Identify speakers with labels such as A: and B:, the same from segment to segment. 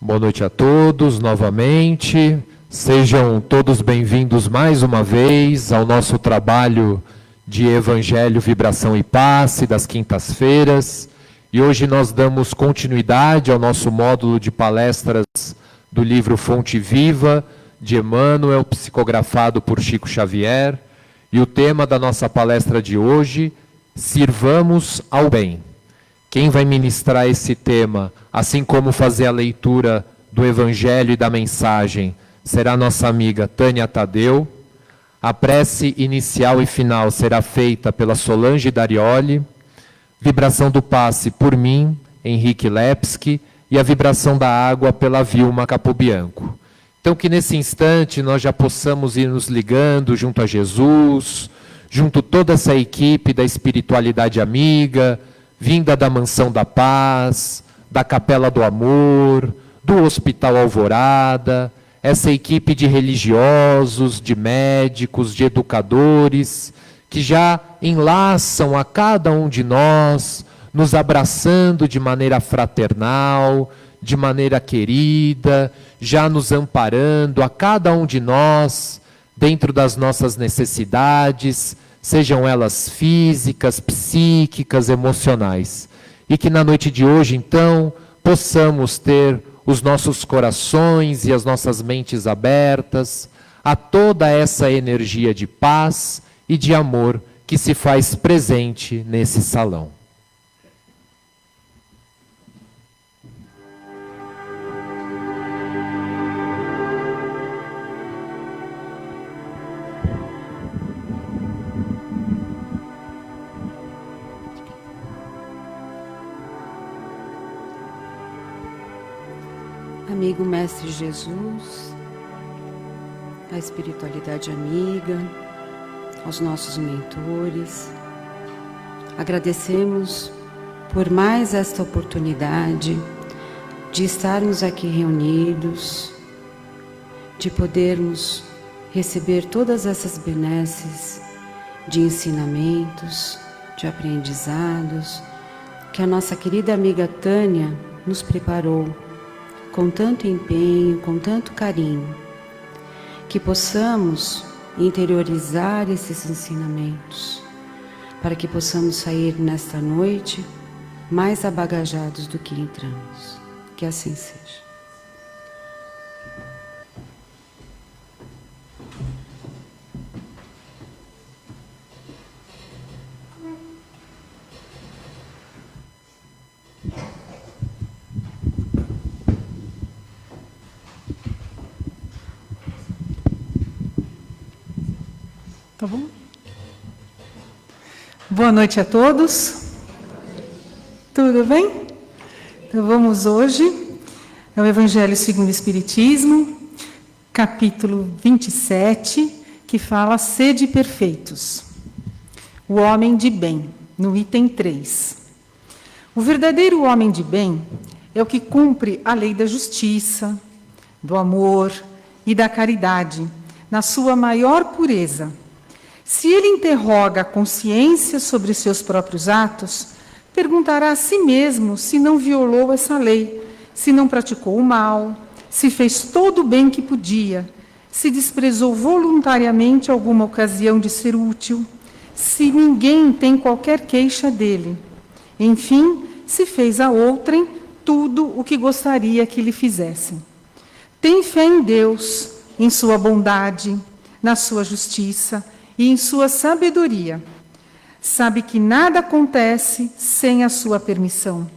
A: Boa noite a todos, novamente. Sejam todos bem-vindos mais uma vez ao nosso trabalho de Evangelho, Vibração e Passe das quintas-feiras. E hoje nós damos continuidade ao nosso módulo de palestras do livro Fonte Viva, de Emmanuel, psicografado por Chico Xavier. E o tema da nossa palestra de hoje, Sirvamos ao Bem. Quem vai ministrar esse tema, assim como fazer a leitura do Evangelho e da mensagem, será nossa amiga Tânia Tadeu. A prece inicial e final será feita pela Solange Darioli. Vibração do passe por mim, Henrique Lepski, e a vibração da água pela Vilma Capobianco. Então que nesse instante nós já possamos ir nos ligando junto a Jesus, junto toda essa equipe da espiritualidade amiga, vinda da Mansão da Paz, da Capela do Amor, do Hospital Alvorada, essa equipe de religiosos, de médicos, de educadores, que já enlaçam a cada um de nós, nos abraçando de maneira fraternal, de maneira querida, já nos amparando a cada um de nós, dentro das nossas necessidades, sejam elas físicas, psíquicas, emocionais. E que na noite de hoje, então, possamos ter os nossos corações e as nossas mentes abertas a toda essa energia de paz e de amor que se faz presente nesse salão.
B: Amigo Mestre Jesus, a espiritualidade amiga, aos nossos mentores, agradecemos por mais esta oportunidade de estarmos aqui reunidos, de podermos receber todas essas benesses de ensinamentos, de aprendizados, que a nossa querida amiga Tânia nos preparou com tanto empenho, com tanto carinho, que possamos interiorizar esses ensinamentos, para que possamos sair nesta noite mais abagajados do que entramos. Que assim seja.
C: Tá bom? Boa noite a todos. Tudo bem? Então vamos hoje ao Evangelho segundo o Espiritismo, capítulo 27, que fala Sede perfeitos. O homem de bem, no item 3. O verdadeiro homem de bem é o que cumpre a lei da justiça, do amor e da caridade, na sua maior pureza. Se ele interroga a consciência sobre seus próprios atos, perguntará a si mesmo se não violou essa lei, se não praticou o mal, se fez todo o bem que podia, se desprezou voluntariamente alguma ocasião de ser útil, se ninguém tem qualquer queixa dele. Enfim, se fez a outrem tudo o que gostaria que lhe fizessem. Tem fé em Deus, em sua bondade, na sua justiça, e em sua sabedoria, sabe que nada acontece sem a sua permissão,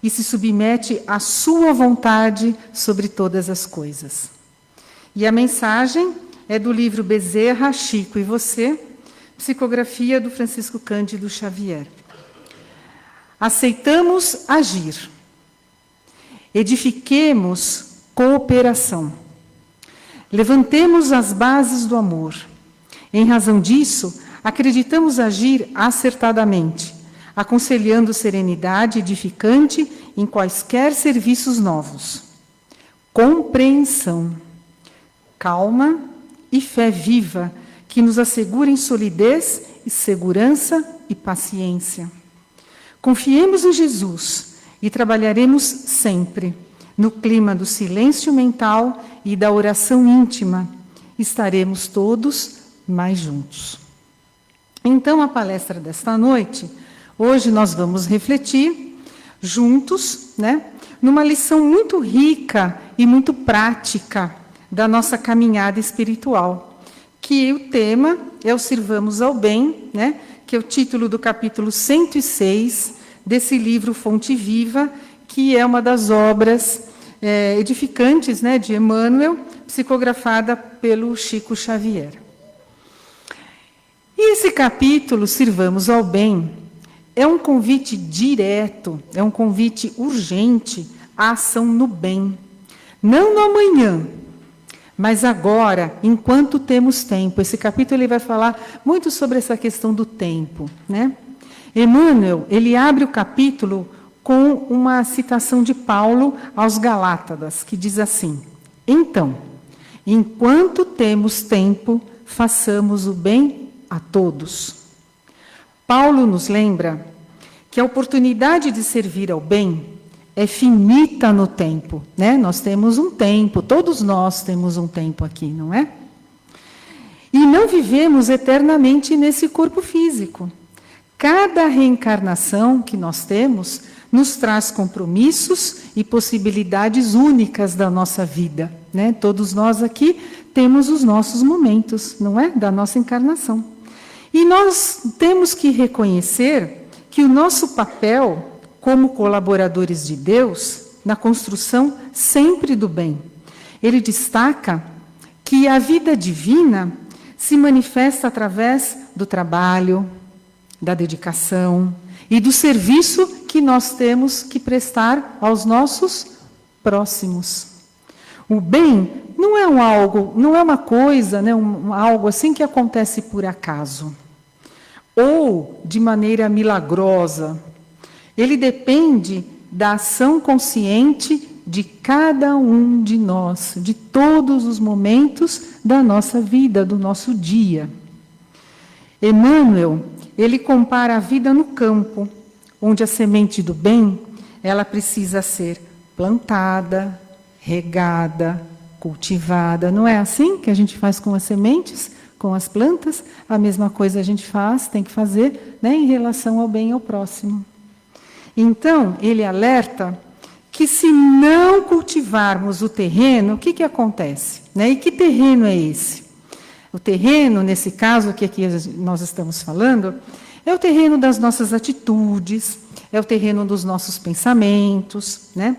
C: e se submete à sua vontade sobre todas as coisas. E a mensagem é do livro Bezerra, Chico e Você, psicografia do Francisco Cândido Xavier. Aceitamos agir. Edifiquemos cooperação. Levantemos as bases do amor. Em razão disso, acreditamos agir acertadamente, aconselhando serenidade edificante em quaisquer serviços novos. Compreensão, calma e fé viva que nos assegurem solidez e segurança e paciência. Confiemos em Jesus e trabalharemos sempre, no clima do silêncio mental e da oração íntima, estaremos todos mais juntos. Então, a palestra desta noite, hoje nós vamos refletir juntos, né, numa lição muito rica e muito prática da nossa caminhada espiritual, que o tema é o Sirvamos ao Bem, né, que é o título do capítulo 106 desse livro Fonte Viva, que é uma das obras edificantes, né, de Emmanuel, psicografada pelo Chico Xavier. E esse capítulo, Sirvamos ao Bem, é um convite direto, é um convite urgente à ação no bem. Não no amanhã, mas agora, enquanto temos tempo. Esse capítulo ele vai falar muito sobre essa questão do tempo, né? Emmanuel, ele abre o capítulo com uma citação de Paulo aos Galátadas, que diz assim: então, enquanto temos tempo, façamos o bem a todos. Paulo nos lembra que a oportunidade de servir ao bem é finita no tempo, né? Nós temos um tempo, todos nós temos um tempo aqui, não é? E não vivemos eternamente nesse corpo físico. Cada reencarnação que nós temos nos traz compromissos e possibilidades únicas da nossa vida, né? Todos nós aqui temos os nossos momentos, não é? Da nossa encarnação. E nós temos que reconhecer que o nosso papel como colaboradores de Deus na construção sempre do bem. Ele destaca que a vida divina se manifesta através do trabalho, da dedicação e do serviço que nós temos que prestar aos nossos próximos. O bem não é uma coisa, né, algo assim que acontece por acaso ou de maneira milagrosa. Ele depende da ação consciente de cada um de nós, de todos os momentos da nossa vida, do nosso dia. Emmanuel, ele compara a vida no campo, onde a semente do bem, ela precisa ser plantada, regada, cultivada. Não é assim que a gente faz com as sementes, com as plantas? A mesma coisa a gente faz, tem que fazer, né, em relação ao bem e ao próximo. Então, ele alerta que se não cultivarmos o terreno, o que acontece? Né? E que terreno é esse? O terreno, nesse caso que aqui nós estamos falando, é o terreno das nossas atitudes, é o terreno dos nossos pensamentos, né?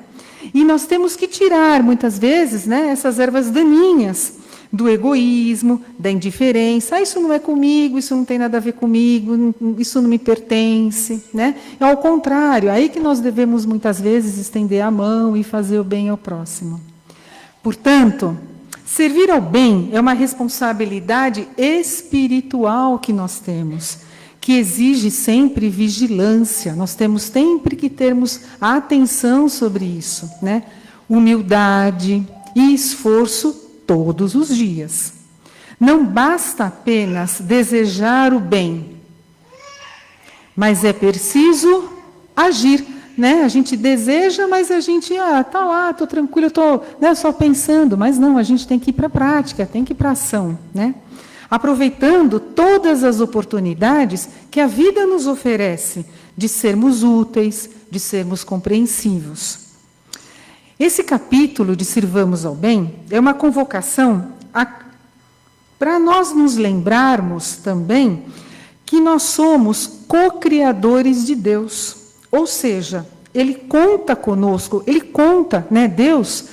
C: E nós temos que tirar, muitas vezes, né, essas ervas daninhas do egoísmo, da indiferença. Isso não é comigo, isso não tem nada a ver comigo, isso não me pertence, né? É ao contrário, aí que nós devemos, muitas vezes, estender a mão e fazer o bem ao próximo. Portanto, servir ao bem é uma responsabilidade espiritual que nós temos, que exige sempre vigilância. Nós temos sempre que termos atenção sobre isso, né? Humildade e esforço todos os dias. Não basta apenas desejar o bem, mas é preciso agir, né? A gente deseja, mas a gente, tá lá, estou tranquilo, estou, né, só pensando, mas não, a gente tem que ir para a prática, tem que ir para a ação, né? Aproveitando todas as oportunidades que a vida nos oferece de sermos úteis, de sermos compreensivos. Esse capítulo de Sirvamos ao Bem é uma convocação para nós nos lembrarmos também que nós somos co-criadores de Deus. Ou seja, Ele conta conosco, Ele conta, né, Deus,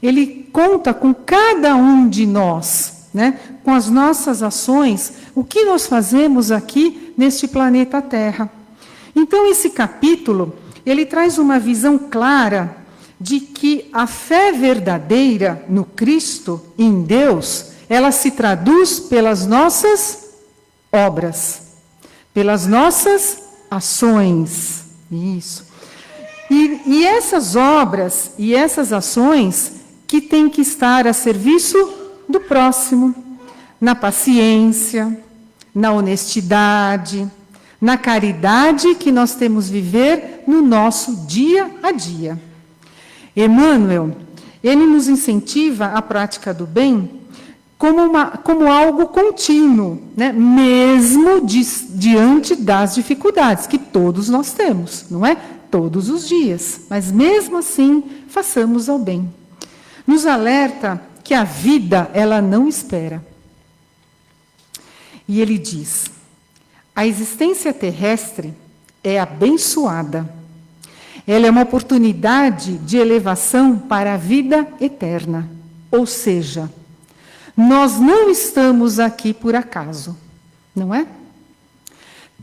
C: Ele conta com cada um de nós, né, com as nossas ações, o que nós fazemos aqui neste planeta Terra. Então, esse capítulo, ele traz uma visão clara de que a fé verdadeira no Cristo, em Deus, ela se traduz pelas nossas obras, pelas nossas ações. Isso. E essas obras e essas ações que têm que estar a serviço do próximo, na paciência, na honestidade, na caridade que nós temos viver no nosso dia a dia. Emmanuel, ele nos incentiva a prática do bem como algo contínuo, né? Mesmo diante das dificuldades que todos nós temos, não é? Todos os dias, mas mesmo assim, façamos ao bem. Nos alerta que a vida, ela não espera. E ele diz: a existência terrestre é abençoada. Ela é uma oportunidade de elevação para a vida eterna. Ou seja, nós não estamos aqui por acaso, não é?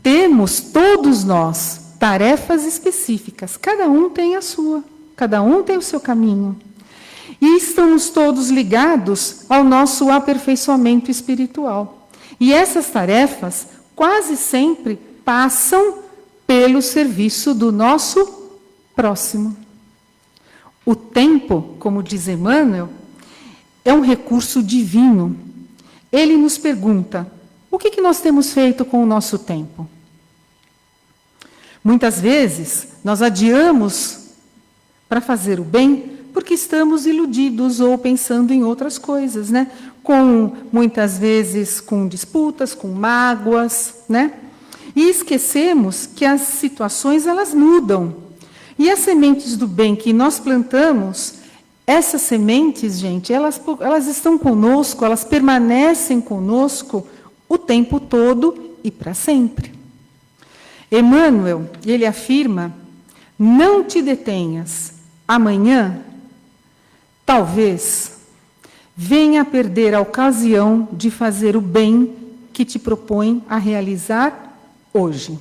C: Temos, todos nós, tarefas específicas. Cada um tem a sua, cada um tem o seu caminho. E estamos todos ligados ao nosso aperfeiçoamento espiritual. E essas tarefas quase sempre passam pelo serviço do nosso próximo. O tempo, como diz Emmanuel, é um recurso divino. Ele nos pergunta: o que nós temos feito com o nosso tempo? Muitas vezes, nós adiamos para fazer o bem porque estamos iludidos ou pensando em outras coisas, né? Muitas vezes com disputas, com mágoas, né? E esquecemos que as situações, elas mudam. E as sementes do bem que nós plantamos, essas sementes, gente, elas estão conosco, elas permanecem conosco o tempo todo e para sempre. Emmanuel, ele afirma: não te detenhas, amanhã, talvez, venha a perder a ocasião de fazer o bem que te propõe a realizar hoje.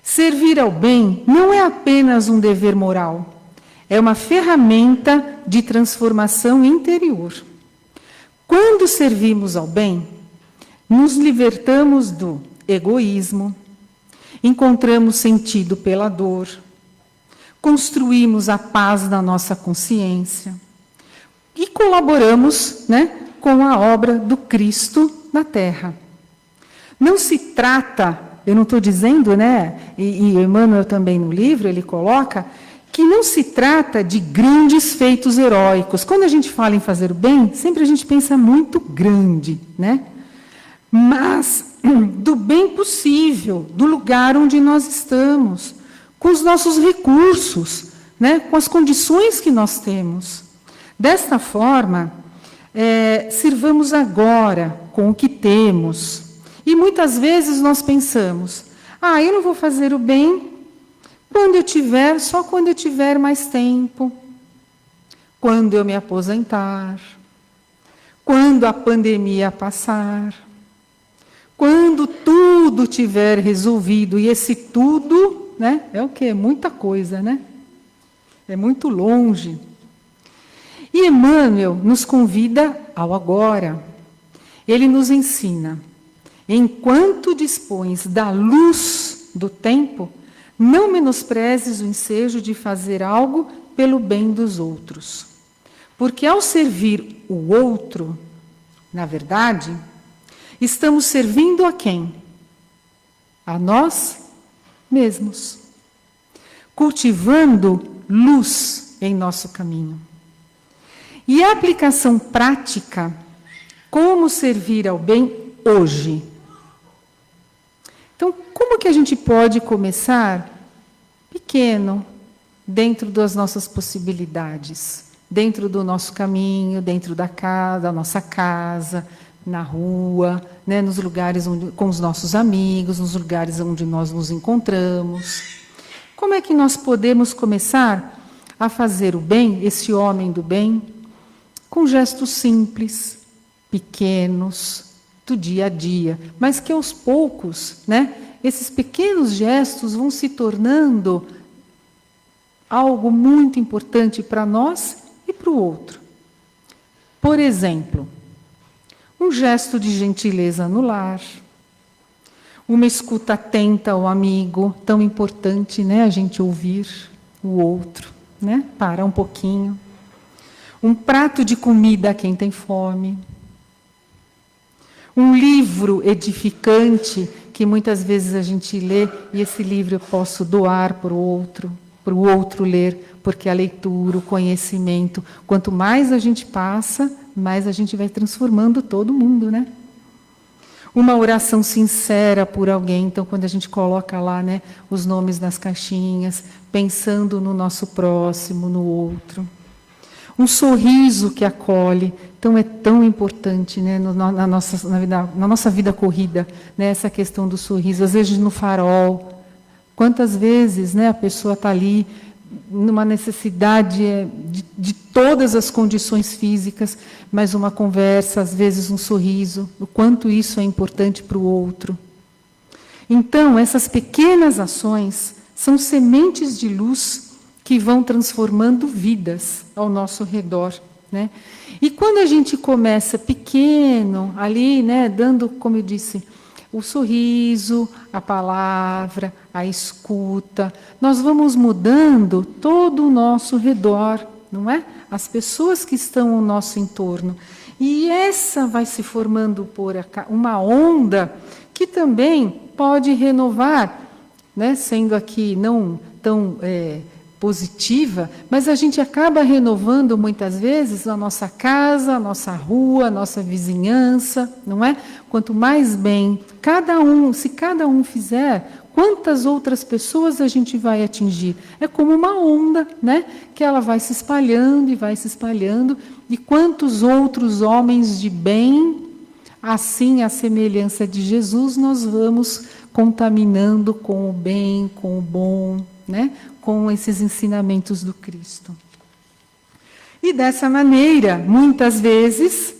C: Servir ao bem não é apenas um dever moral, é uma ferramenta de transformação interior. Quando servimos ao bem, nos libertamos do egoísmo, encontramos sentido pela dor, construímos a paz na nossa consciência e colaboramos, né, com a obra do Cristo na Terra. Não se trata, eu não estou dizendo, né, e Emmanuel também no livro, ele coloca, que não se trata de grandes feitos heróicos. Quando a gente fala em fazer o bem, sempre a gente pensa muito grande, né? Mas do bem possível, do lugar onde nós estamos, com os nossos recursos, né? Com as condições que nós temos. Desta forma, sirvamos agora com o que temos. E muitas vezes nós pensamos: eu não vou fazer o bem só quando eu tiver mais tempo, quando eu me aposentar, quando a pandemia passar, quando tudo tiver resolvido. E esse tudo, né, é o quê? É muita coisa, né? É muito longe. E Emmanuel nos convida ao agora. Ele nos ensina: enquanto dispões da luz do tempo, não menosprezes o ensejo de fazer algo pelo bem dos outros. Porque ao servir o outro, na verdade, estamos servindo a quem? A nós mesmos. Cultivando luz em nosso caminho. E a aplicação prática, como servir ao bem hoje? Então, como que a gente pode começar pequeno, dentro das nossas possibilidades, dentro do nosso caminho, dentro da nossa casa, na rua, né, nos lugares com os nossos amigos, nos lugares onde nós nos encontramos? Como é que nós podemos começar a fazer o bem, esse homem do bem, com gestos simples, pequenos, do dia a dia, mas que aos poucos, né, esses pequenos gestos vão se tornando algo muito importante para nós e para o outro. Por exemplo, um gesto de gentileza no lar, uma escuta atenta ao amigo, tão importante, né, a gente ouvir o outro, né, parar um pouquinho. Um prato de comida a quem tem fome. Um livro edificante que muitas vezes a gente lê e esse livro eu posso doar para o outro, para o outro ler, porque a leitura, o conhecimento, quanto mais a gente passa, mais a gente vai transformando todo mundo, né? Uma oração sincera por alguém, então quando a gente coloca lá, né, os nomes nas caixinhas, pensando no nosso próximo, no outro. Um sorriso que acolhe, então é tão importante, né, na nossa vida corrida, né, essa questão do sorriso, às vezes no farol. Quantas vezes, né, a pessoa está ali numa necessidade de todas as condições físicas, mas uma conversa, às vezes um sorriso, o quanto isso é importante para o outro. Então, essas pequenas ações são sementes de luz que vão transformando vidas ao nosso redor, né? E quando a gente começa pequeno, ali, né, dando, como eu disse, o sorriso, a palavra, a escuta, nós vamos mudando todo o nosso redor, não é? As pessoas que estão ao nosso entorno. E essa vai se formando por uma onda que também pode renovar, né, sendo aqui não tão positiva, mas a gente acaba renovando muitas vezes a nossa casa, a nossa rua, a nossa vizinhança, não é? Quanto mais bem se cada um fizer, quantas outras pessoas a gente vai atingir? É como uma onda, né? Que ela vai se espalhando e vai se espalhando, e quantos outros homens de bem, assim, à semelhança de Jesus, nós vamos contaminando com o bem, com o bom, né? Com esses ensinamentos do Cristo. E dessa maneira, muitas vezes,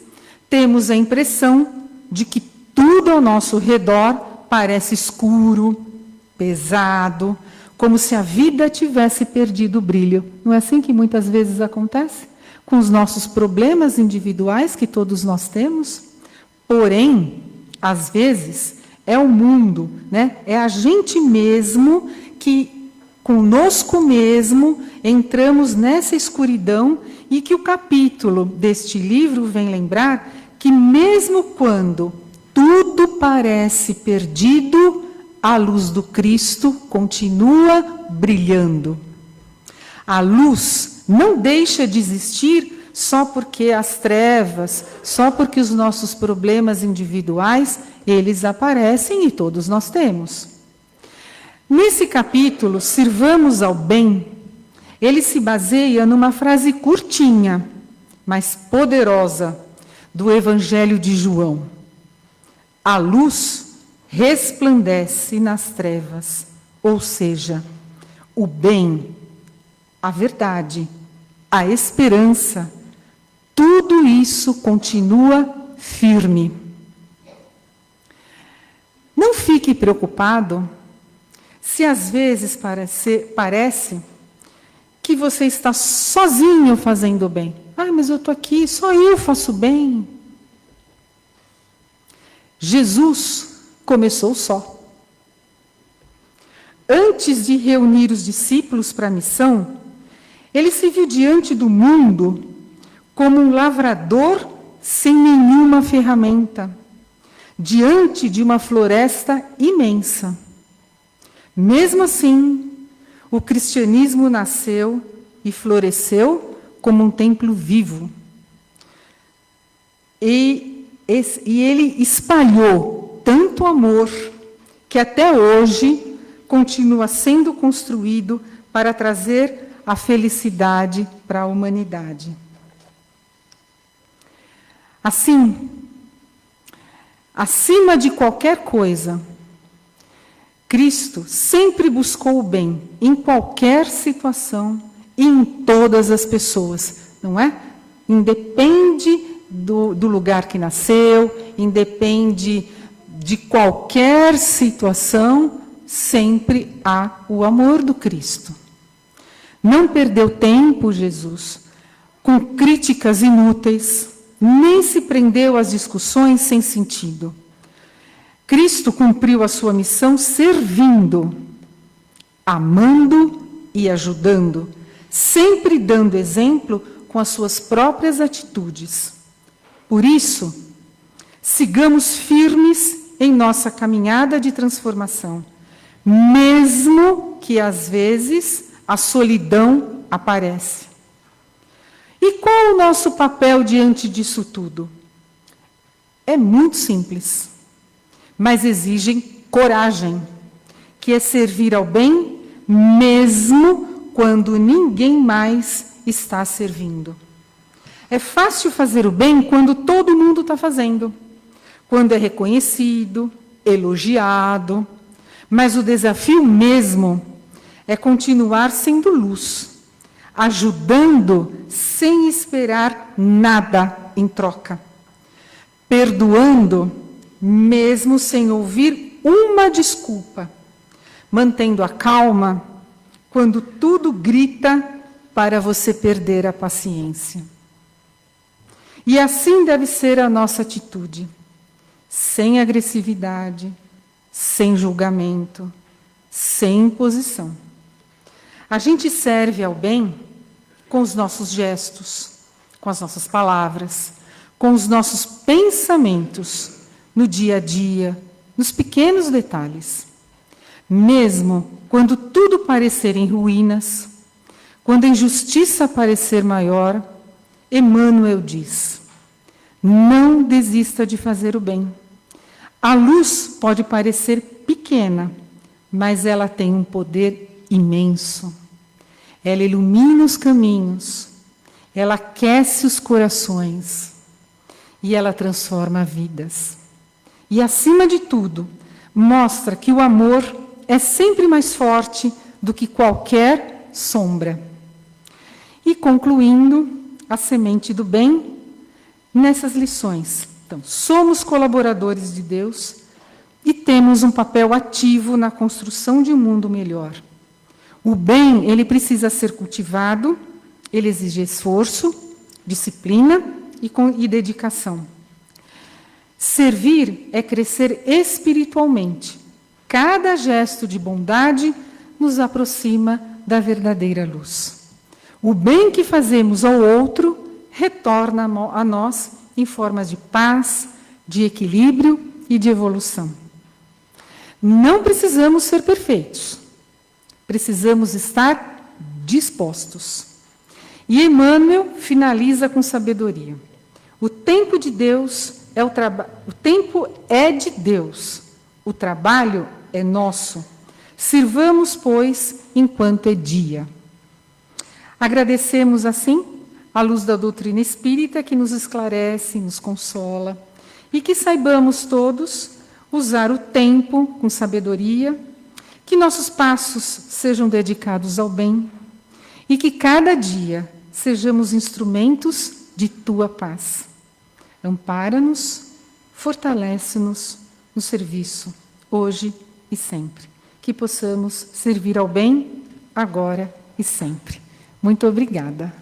C: temos a impressão de que tudo ao nosso redor parece escuro, pesado, como se a vida tivesse perdido o brilho. Não é assim que muitas vezes acontece? Com os nossos problemas individuais que todos nós temos? Porém, às vezes, é o mundo, né? É a gente mesmo que conosco mesmo, entramos nessa escuridão, e que o capítulo deste livro vem lembrar que mesmo quando tudo parece perdido, a luz do Cristo continua brilhando. A luz não deixa de existir só porque as trevas, só porque os nossos problemas individuais, eles aparecem e todos nós temos. Nesse capítulo, Sirvamos ao Bem, ele se baseia numa frase curtinha, mas poderosa, do Evangelho de João. A luz resplandece nas trevas, ou seja, o bem, a verdade, a esperança, tudo isso continua firme. Não fique preocupado se às vezes parece que você está sozinho fazendo bem. Ah, mas eu estou aqui, só eu faço bem. Jesus começou só. Antes de reunir os discípulos para a missão, ele se viu diante do mundo como um lavrador sem nenhuma ferramenta, diante de uma floresta imensa. Mesmo assim, o cristianismo nasceu e floresceu como um templo vivo. E ele espalhou tanto amor que até hoje continua sendo construído para trazer a felicidade para a humanidade. Assim, acima de qualquer coisa, Cristo sempre buscou o bem em qualquer situação e em todas as pessoas, não é? Independe do lugar que nasceu, independe de qualquer situação, sempre há o amor do Cristo. Não perdeu tempo, Jesus, com críticas inúteis, nem se prendeu às discussões sem sentido. Cristo cumpriu a sua missão servindo, amando e ajudando, sempre dando exemplo com as suas próprias atitudes. Por isso, sigamos firmes em nossa caminhada de transformação, mesmo que às vezes a solidão aparece. E qual o nosso papel diante disso tudo? É muito simples, mas exigem coragem, que é servir ao bem mesmo quando ninguém mais está servindo. É fácil fazer o bem quando todo mundo está fazendo, quando é reconhecido, elogiado, mas o desafio mesmo é continuar sendo luz, ajudando sem esperar nada em troca, perdoando mesmo sem ouvir uma desculpa, mantendo a calma quando tudo grita para você perder a paciência. E assim deve ser a nossa atitude, sem agressividade, sem julgamento, sem imposição. A gente serve ao bem com os nossos gestos, com as nossas palavras, com os nossos pensamentos, no dia a dia, nos pequenos detalhes. Mesmo quando tudo parecer em ruínas, quando a injustiça parecer maior, Emmanuel diz: não desista de fazer o bem. A luz pode parecer pequena, mas ela tem um poder imenso. Ela ilumina os caminhos, ela aquece os corações e ela transforma vidas. E, acima de tudo, mostra que o amor é sempre mais forte do que qualquer sombra. E, concluindo, a semente do bem nessas lições. Então, somos colaboradores de Deus e temos um papel ativo na construção de um mundo melhor. O bem, ele precisa ser cultivado, ele exige esforço, disciplina e dedicação. Servir é crescer espiritualmente. Cada gesto de bondade nos aproxima da verdadeira luz. O bem que fazemos ao outro retorna a nós em formas de paz, de equilíbrio e de evolução. Não precisamos ser perfeitos. Precisamos estar dispostos. E Emmanuel finaliza com sabedoria. O tempo de Deus o tempo é de Deus. O trabalho é nosso. Sirvamos, pois, enquanto é dia. Agradecemos, assim, a luz da doutrina espírita que nos esclarece, nos consola, e que saibamos todos usar o tempo com sabedoria, que nossos passos sejam dedicados ao bem e que cada dia sejamos instrumentos de tua paz. Ampara-nos, fortalece-nos no serviço, hoje e sempre. Que possamos servir ao bem, agora e sempre. Muito obrigada.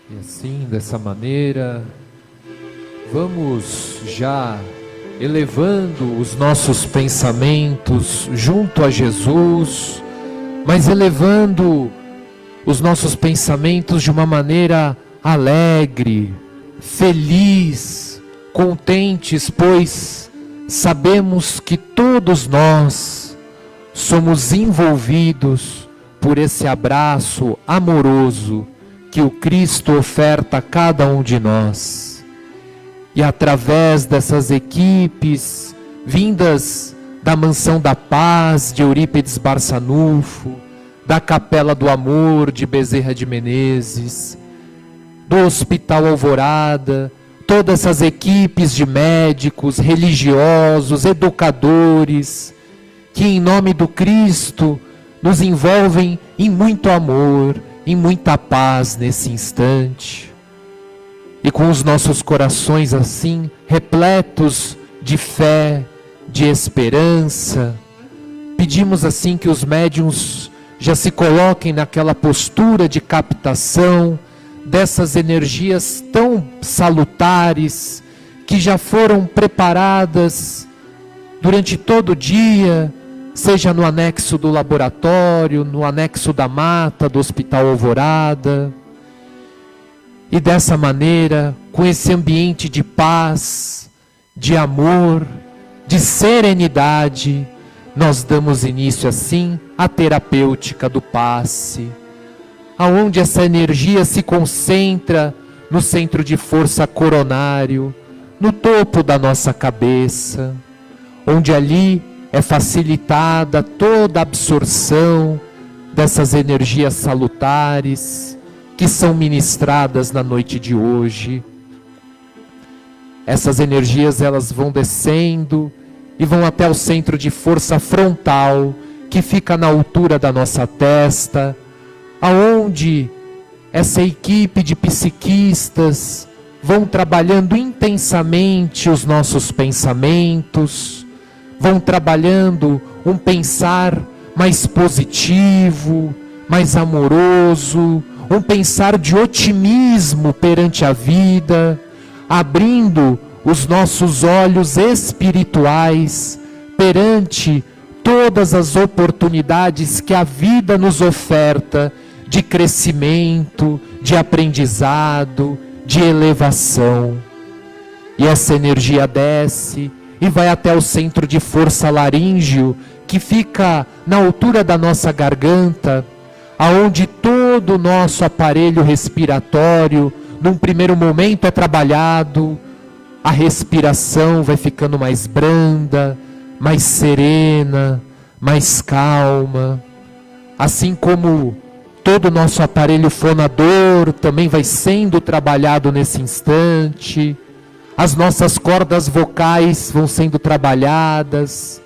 A: E assim, dessa maneira, vamos já elevando os nossos pensamentos junto a Jesus, mas elevando os nossos pensamentos de uma maneira alegre, feliz, contentes, pois sabemos que todos nós somos envolvidos por esse abraço amoroso que o Cristo oferta a cada um de nós. E através dessas equipes vindas da Mansão da Paz de Eurípides Barçanufo, da Capela do Amor de Bezerra de Menezes, do Hospital Alvorada, todas essas equipes de médicos, religiosos, educadores, que em nome do Cristo nos envolvem em muito amor, em muita paz nesse instante. E com os nossos corações assim, repletos de fé, de esperança, pedimos assim que os médiuns já se coloquem naquela postura de captação dessas energias tão salutares, que já foram preparadas durante todo o dia, seja no anexo do laboratório, no anexo da mata do Hospital Alvorada. E dessa maneira, com esse ambiente de paz, de amor, de serenidade, nós damos início assim à terapêutica do passe, aonde essa energia se concentra no centro de força coronário, no topo da nossa cabeça, onde ali é facilitada toda a absorção dessas energias salutares que são ministradas na noite de hoje. Essas energias, elas vão descendo e vão até o centro de força frontal, que fica na altura da nossa testa, aonde essa equipe de psiquistas vão trabalhando intensamente os nossos pensamentos, vão trabalhando um pensar mais positivo, mais amoroso, um pensar de otimismo perante a vida, abrindo os nossos olhos espirituais perante todas as oportunidades que a vida nos oferta de crescimento, de aprendizado, de elevação. E essa energia desce e vai até o centro de força laríngeo, que fica na altura da nossa garganta, aonde todo o nosso aparelho respiratório, num primeiro momento, é trabalhado. A respiração vai ficando mais branda, mais serena, mais calma. Assim como todo o nosso aparelho fonador também vai sendo trabalhado nesse instante. As nossas cordas vocais vão sendo trabalhadas,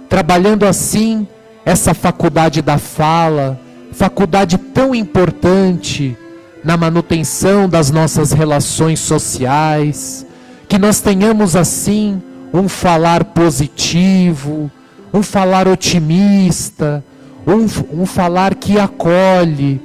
A: trabalhando assim essa faculdade da fala, faculdade tão importante na manutenção das nossas relações sociais, que nós tenhamos assim um falar positivo, um falar otimista, um falar que acolhe,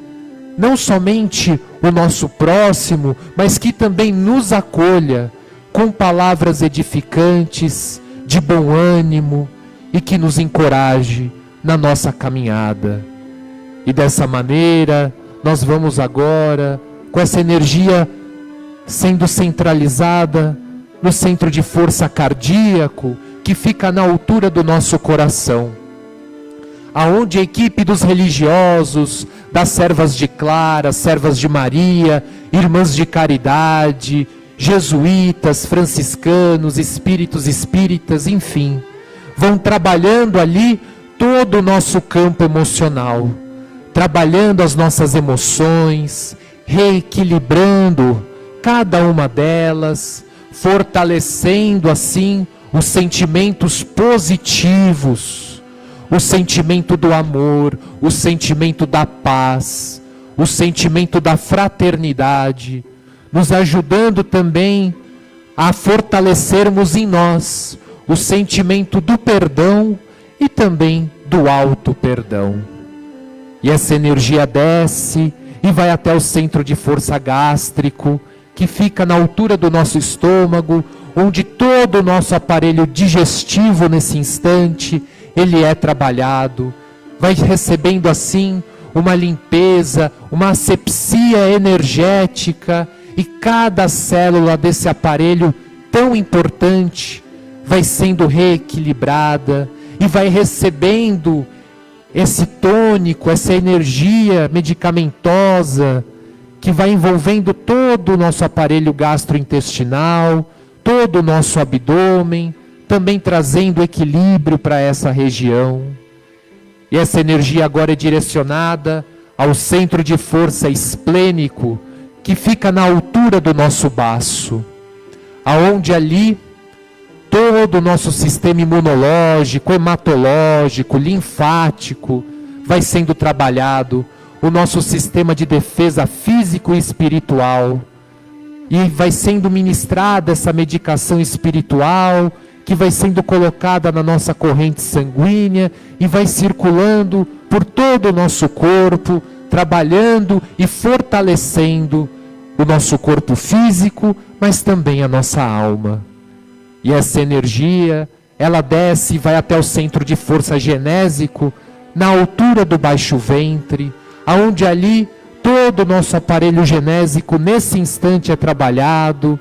A: não somente o nosso próximo, mas que também nos acolha com palavras edificantes, de bom ânimo e que nos encoraje na nossa caminhada. E dessa maneira, nós vamos agora, com essa energia sendo centralizada no centro de força cardíaco, que fica na altura do nosso coração, aonde a equipe dos religiosos, das servas de Clara, servas de Maria, irmãs de caridade, jesuítas, franciscanos, espíritos espíritas, enfim, vão trabalhando ali todo o nosso campo emocional, trabalhando as nossas emoções, reequilibrando cada uma delas, fortalecendo assim os sentimentos positivos, o sentimento do amor, o sentimento da paz, o sentimento da fraternidade, nos ajudando também a fortalecermos em nós o sentimento do perdão e também do auto-perdão. E essa energia desce e vai até o centro de força gástrico, que fica na altura do nosso estômago, onde todo o nosso aparelho digestivo nesse instante, ele é trabalhado, vai recebendo assim uma limpeza, uma asepsia energética, e cada célula desse aparelho tão importante vai sendo reequilibrada e vai recebendo esse tônico, essa energia medicamentosa que vai envolvendo todo o nosso aparelho gastrointestinal, todo o nosso abdômen, também trazendo equilíbrio para essa região. E essa energia agora é direcionada ao centro de força esplênico, que fica na altura do nosso baço, aonde ali todo o nosso sistema imunológico, hematológico, linfático vai sendo trabalhado, o nosso sistema de defesa físico e espiritual, e vai sendo ministrada essa medicação espiritual, que vai sendo colocada na nossa corrente sanguínea e vai circulando por todo o nosso corpo, trabalhando e fortalecendo o nosso corpo físico, mas também a nossa alma. E essa energia, ela desce e vai até o centro de força genésico, na altura do baixo ventre, aonde ali todo o nosso aparelho genésico nesse instante é trabalhado,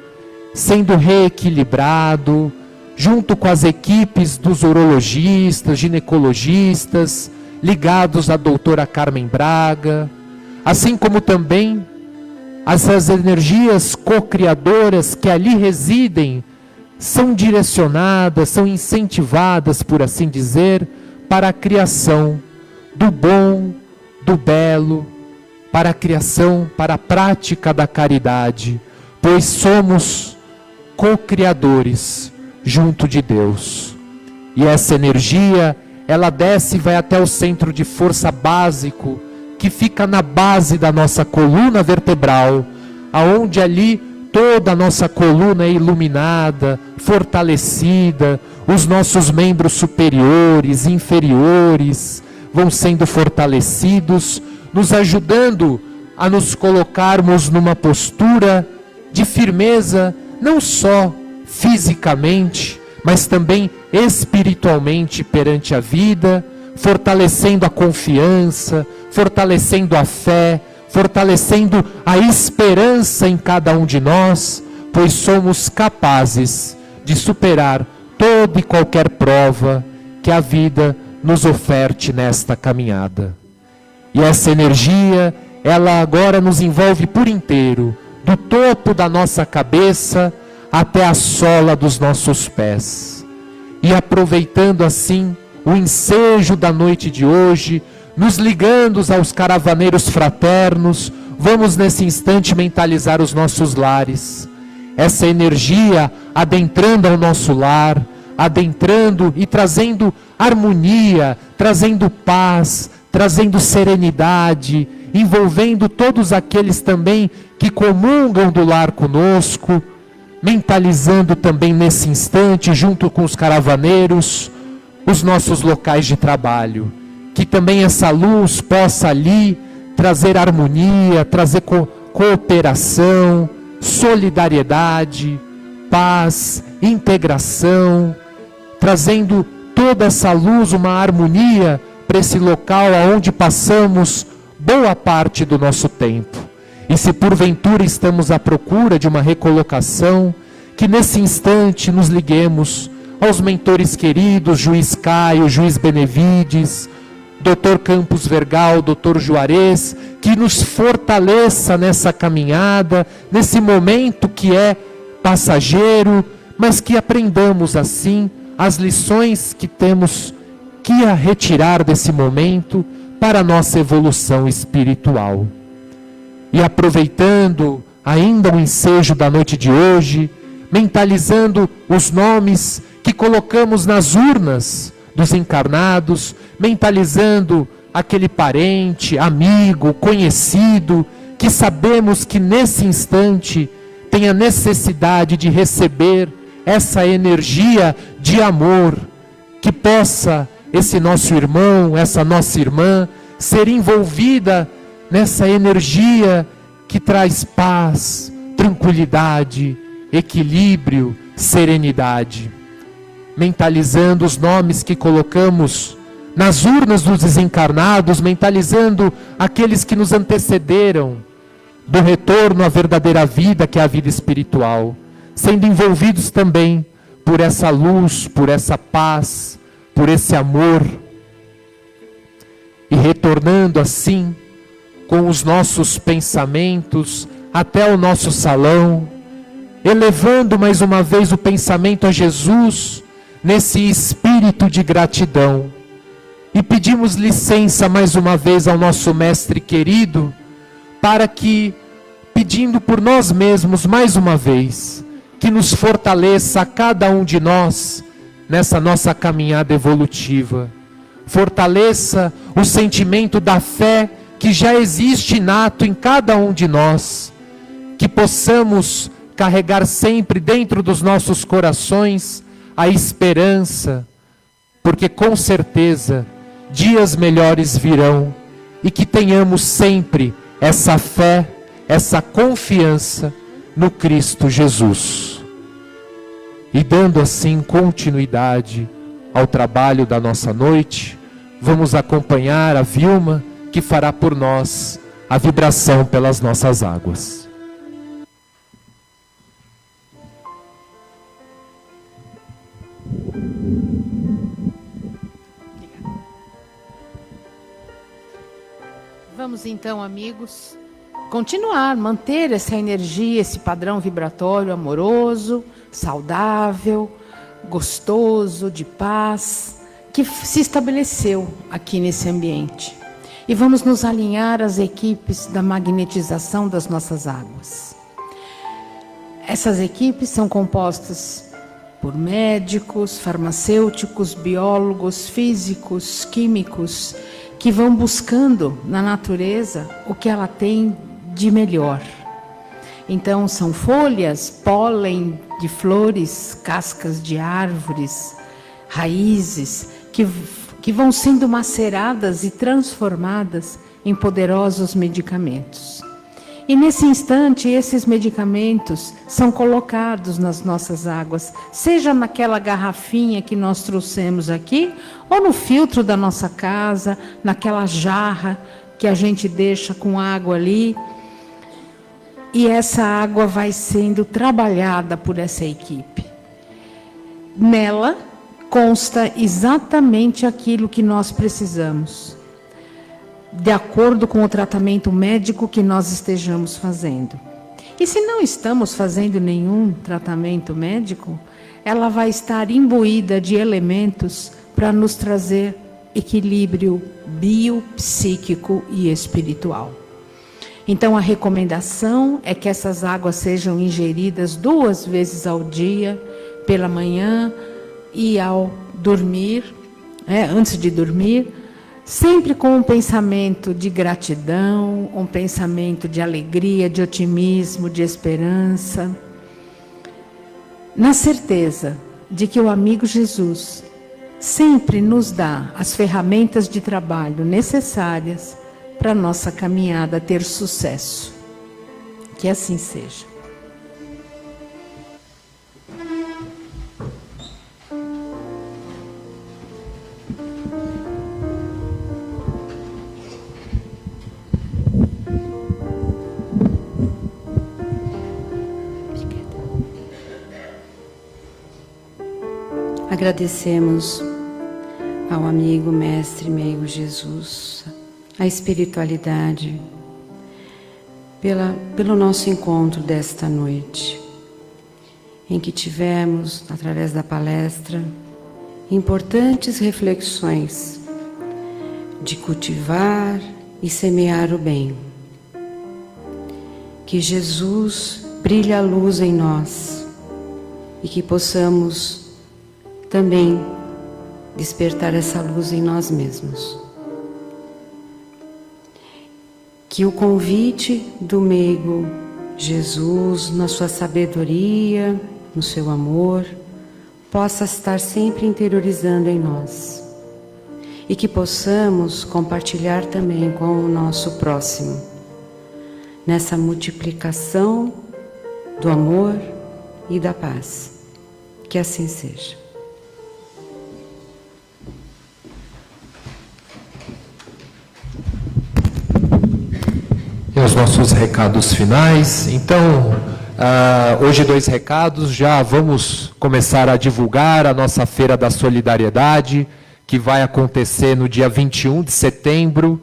A: sendo reequilibrado, junto com as equipes dos urologistas, ginecologistas, ligados à doutora Carmen Braga, assim como também essas energias co-criadoras que ali residem, são direcionadas, são incentivadas, por assim dizer, para a criação do bom, do belo, para a criação, para a prática da caridade, pois somos co-criadores junto de Deus. E essa energia, ela desce e vai até o centro de força básico, que fica na base da nossa coluna vertebral, aonde ali toda a nossa coluna é iluminada, fortalecida, os nossos membros superiores, inferiores, vão sendo fortalecidos, nos ajudando a nos colocarmos numa postura de firmeza, não só fisicamente, mas também espiritualmente perante a vida, fortalecendo a confiança, fortalecendo a fé, fortalecendo a esperança em cada um de nós, pois somos capazes de superar toda e qualquer prova que a vida nos oferte nesta caminhada. E essa energia, ela agora nos envolve por inteiro, do topo da nossa cabeça até a sola dos nossos pés. E aproveitando assim o ensejo da noite de hoje, nos ligando aos caravaneiros fraternos, vamos nesse instante mentalizar os nossos lares. Essa energia adentrando ao nosso lar, adentrando e trazendo harmonia, trazendo paz, trazendo serenidade, envolvendo todos aqueles também que comungam do lar conosco, mentalizando também nesse instante, junto com os caravaneiros, os nossos locais de trabalho. Que também essa luz possa ali trazer harmonia, trazer cooperação, solidariedade, paz, integração, trazendo toda essa luz, uma harmonia para esse local aonde passamos boa parte do nosso tempo. E se porventura estamos à procura de uma recolocação, que nesse instante nos liguemos aos mentores queridos, Juiz Caio, Juiz Benevides, Dr. Campos Vergal, Dr. Juarez, que nos fortaleça nessa caminhada, nesse momento que é passageiro, mas que aprendamos assim as lições que temos que retirar desse momento para a nossa evolução espiritual. E aproveitando ainda o ensejo da noite de hoje, mentalizando os nomes que colocamos nas urnas dos encarnados, mentalizando aquele parente, amigo, conhecido, que sabemos que nesse instante tem a necessidade de receber essa energia de amor, que possa esse nosso irmão, essa nossa irmã, ser envolvida nessa energia que traz paz, tranquilidade, equilíbrio, serenidade. Mentalizando os nomes que colocamos nas urnas dos desencarnados, mentalizando aqueles que nos antecederam do retorno à verdadeira vida, que é a vida espiritual, sendo envolvidos também por essa luz, por essa paz, por esse amor, e retornando assim com os nossos pensamentos até o nosso salão, elevando mais uma vez o pensamento a Jesus, nesse espírito de gratidão, e pedimos licença mais uma vez ao nosso mestre querido, para que, pedindo por nós mesmos mais uma vez, que nos fortaleça a cada um de nós, nessa nossa caminhada evolutiva, fortaleça o sentimento da fé que já existe inato em cada um de nós, que possamos carregar sempre dentro dos nossos corações a esperança, porque com certeza dias melhores virão, e que tenhamos sempre essa fé, essa confiança no Cristo Jesus. E dando assim continuidade ao trabalho da nossa noite, vamos acompanhar a Vilma, que fará por nós a vibração pelas nossas águas.
D: Vamos então, amigos, manter essa energia, esse padrão vibratório amoroso, saudável, gostoso, de paz, que se estabeleceu aqui nesse ambiente. E vamos nos alinhar às equipes da magnetização das nossas águas. Essas equipes são compostas por médicos, farmacêuticos, biólogos, físicos, químicos, que vão buscando na natureza o que ela tem de melhor. Então, são folhas, pólen de flores, cascas de árvores, raízes, que vão sendo maceradas e transformadas em poderosos medicamentos. E nesse instante, esses medicamentos são colocados nas nossas águas, seja naquela garrafinha que nós trouxemos aqui, ou no filtro da nossa casa, naquela jarra que a gente deixa com água ali. E essa água vai sendo trabalhada por essa equipe. Nela consta exatamente aquilo que nós precisamos, de acordo com o tratamento médico que nós estejamos fazendo. E se não estamos fazendo nenhum tratamento médico, ela vai estar imbuída de elementos para nos trazer equilíbrio biopsíquico e espiritual. Então, a recomendação é que essas águas sejam ingeridas 2 vezes ao dia, pela manhã e ao dormir, antes de dormir, sempre com um pensamento de gratidão, um pensamento de alegria, de otimismo, de esperança, na certeza de que o amigo Jesus sempre nos dá as ferramentas de trabalho necessárias para a nossa caminhada ter sucesso. Que assim seja.
B: Agradecemos ao amigo, mestre, meigo Jesus, a espiritualidade, pelo nosso encontro desta noite, em que tivemos, através da palestra, importantes reflexões de cultivar e semear o bem. Que Jesus brilhe a luz em nós e que possamos também despertar essa luz em nós mesmos. Que o convite do meigo Jesus, na sua sabedoria, no seu amor, possa estar sempre interiorizando em nós. E que possamos compartilhar também com o nosso próximo, nessa multiplicação do amor e da paz. Que assim seja.
A: E os nossos recados finais. Então, hoje 2 recados. Já vamos começar a divulgar a nossa Feira da Solidariedade, que vai acontecer no dia 21 de setembro,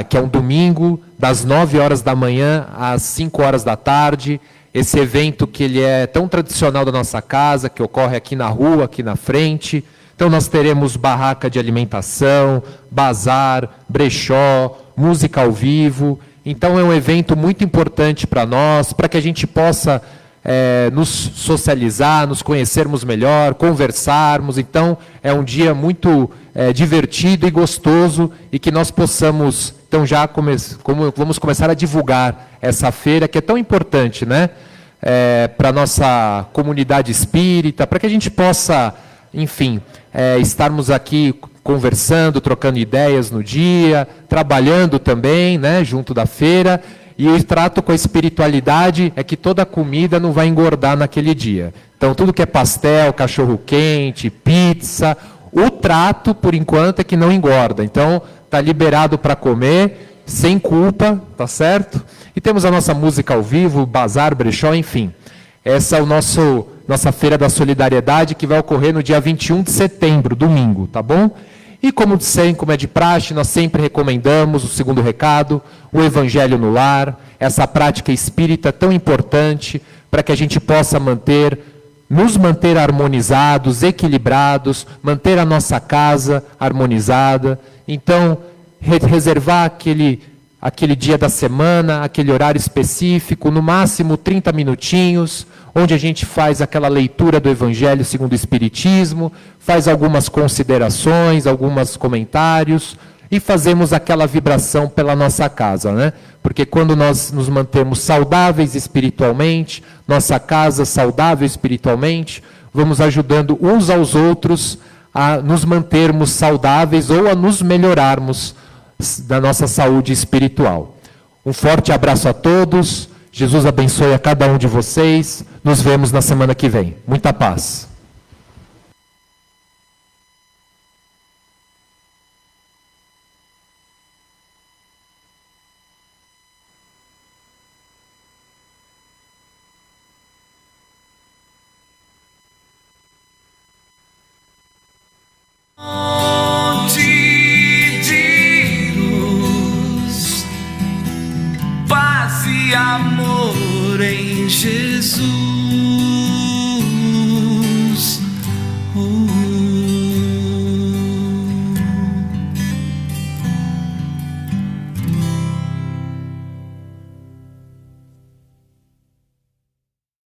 A: que é um domingo, das 9 horas da manhã às 5 horas da tarde. Esse evento que ele é tão tradicional da nossa casa, que ocorre aqui na rua, aqui na frente. Então nós teremos barraca de alimentação, bazar, brechó, música ao vivo. Então é um evento muito importante para nós, para que a gente possa nos socializar, nos conhecermos melhor, conversarmos. Então é um dia muito divertido e gostoso, e que nós possamos, então já vamos começar a divulgar essa feira que é tão importante, né? Para a nossa comunidade espírita, para que a gente possa, enfim, estarmos aqui conversando, trocando ideias no dia, trabalhando também, né, junto da feira. E o trato com a espiritualidade é que toda comida não vai engordar naquele dia. Então, tudo que é pastel, cachorro-quente, pizza, o trato, por enquanto, é que não engorda. Então, está liberado para comer, sem culpa, tá certo? E temos a nossa música ao vivo, bazar, brechó, enfim. Essa é o nossa Feira da Solidariedade, que vai ocorrer no dia 21 de setembro, domingo, tá bom? E como é de praxe, nós sempre recomendamos o segundo recado, o Evangelho no lar, essa prática espírita tão importante para que a gente possa nos manter harmonizados, equilibrados, manter a nossa casa harmonizada. Então, reservar aquele dia da semana, aquele horário específico, no máximo 30 minutinhos, onde a gente faz aquela leitura do Evangelho segundo o Espiritismo, faz algumas considerações, alguns comentários, e fazemos aquela vibração pela nossa casa, né? Porque quando nós nos mantemos saudáveis espiritualmente, nossa casa saudável espiritualmente, vamos ajudando uns aos outros a nos mantermos saudáveis ou a nos melhorarmos da nossa saúde espiritual. Um forte abraço a todos. Jesus abençoe a cada um de vocês. Nos vemos na semana que vem. Muita paz.
E: Amor em Jesus.